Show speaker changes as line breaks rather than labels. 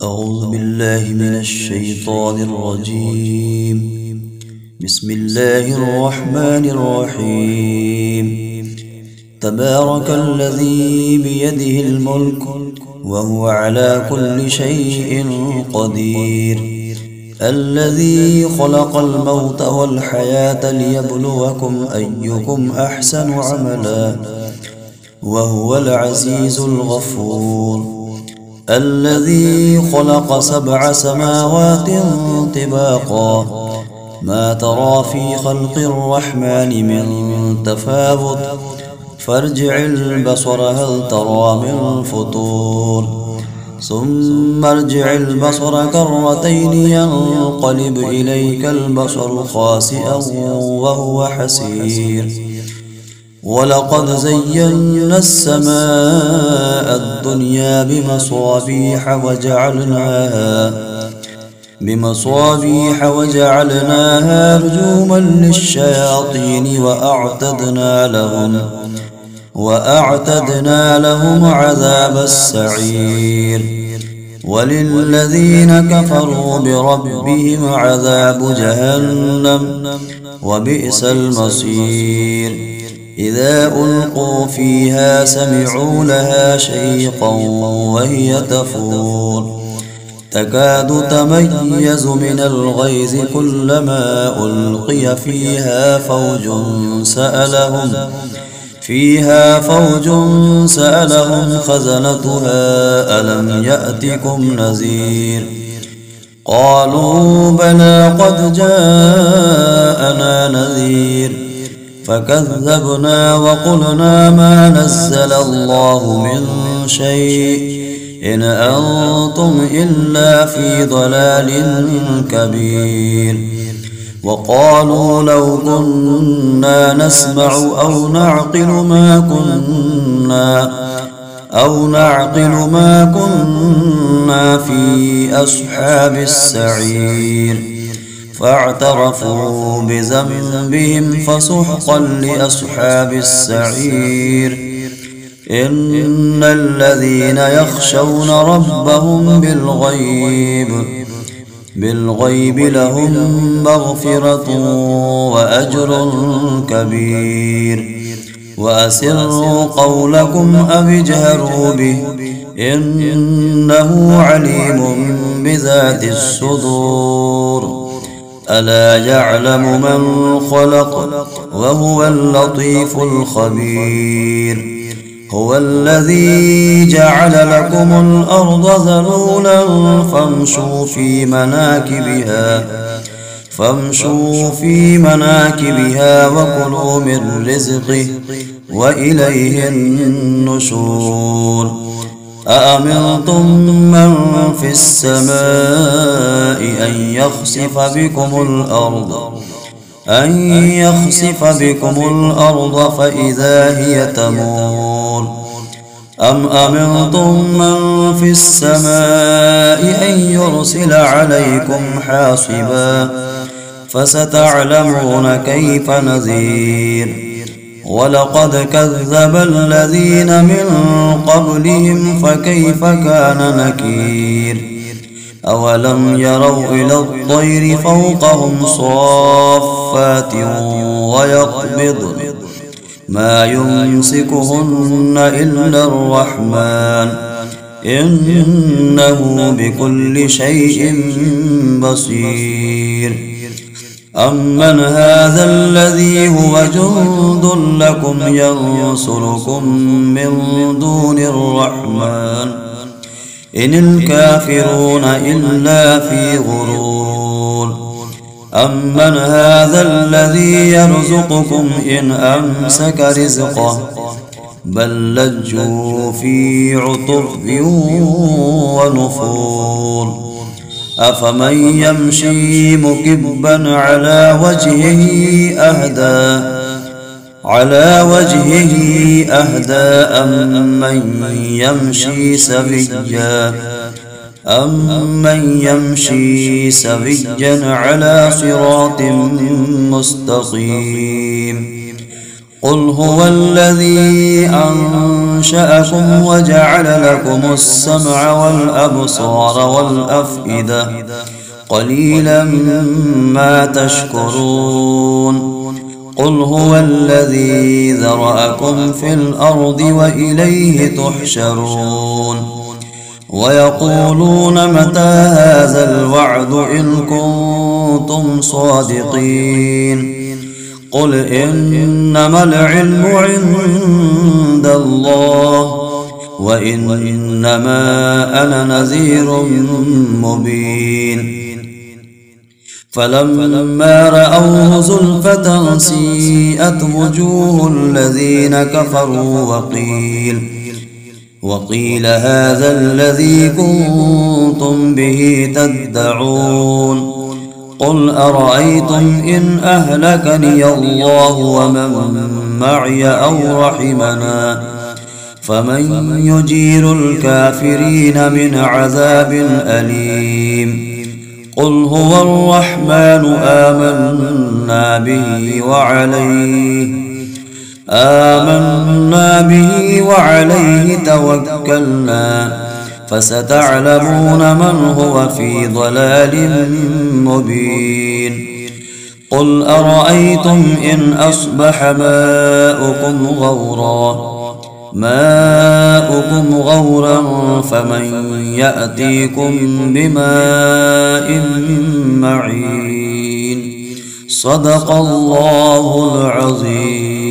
أعوذ بالله من الشيطان الرجيم. بسم الله الرحمن الرحيم. تبارك الذي بيده الملك وهو على كل شيء قدير، الذي خلق الموت والحياة ليبلوكم أيكم أحسن عملا وهو العزيز الغفور، الذي خلق 7 سماوات طباقا ما ترى في خلق الرحمن من تفاوت فارجع البصر هل ترى من فطور، ثم ارجع البصر كرتين ينقلب إليك البصر خاسئا وهو حسير، ولقد زينا السماء الدنيا بمصابيح وجعلناها رجوما للشياطين وأعتدنا لهم عذاب السعير، وللذين كفروا بربهم عذاب جهنم وبئس المصير. إذا ألقوا فيها سمعوا لها شيقا وهي تفور تكاد تميز من الغيظ كلما ألقي فيها فوج سألهم خزنتها ألم يأتكم نذير، قالوا بلى قد جاءنا نذير فكذبنا وقلنا ما نزل الله من شيء إن أنتم إلا في ضلال كبير، وقالوا لو كنا نسمع أو نعقل ما كنا في أصحاب السعير، فاعترفوا بذنبهم فسحقا لأصحاب السعير. إن الذين يخشون ربهم بالغيب لهم مغفرة وأجر كبير، وأسروا قولكم أو اجهروا به إنه عليم بذات الصدور، ألا يعلم من خلق وهو اللطيف الخبير. هو الذي جعل لكم الأرض ذلولا فامشوا في مناكبها وكلوا من رزقه وإليه النشور. أأمنتم من في السماء أن يخسف بكم الأرض فإذا هي تمور، أم أمنتم من في السماء أن يرسل عليكم حاصبا فستعلمون كيف نذير. ولقد كذب الذين من قبلهم فكيف كان نكير. أولم يروا إلى الطير فوقهم صافات ويقبضن ما يمسكهن إلا الرحمن إنه بكل شيء بصير. أمن هذا الذي هو جند لكم ينصركم من دون الرحمن إن الكافرون إلا في غرور. أمن هذا الذي يرزقكم إن أمسك رزقه بل لجوا في عتب ونفور. أفمن يمشي مكبا على وجهه أهدى أمن يمشي سويا على صراط مستقيم. قل هو الذي أنشأكم وجعل لكم السمع والأبصار والأفئدة قليلا ما تشكرون قل هو الذي ذرأكم في الأرض وإليه تحشرون ويقولون متى هذا الوعد إن كنتم صادقين قل إنما العلم عند الله وإنما أنا نذير مبين فلما رأوه زلفة سيئت وجوه الذين كفروا وقيل هذا الذي كنتم به تدعون قل أرأيتم إن أهلكني الله ومن معي أو رحمنا فمن يجير الكافرين من عذاب أليم قل هو الرحمن آمنا به وعليه توكلنا فستعلمون من هو في ضلال مبين قل أرأيتم إن أصبح ماؤكم غورا فمن يأتيكم بماء معين صدق الله العظيم.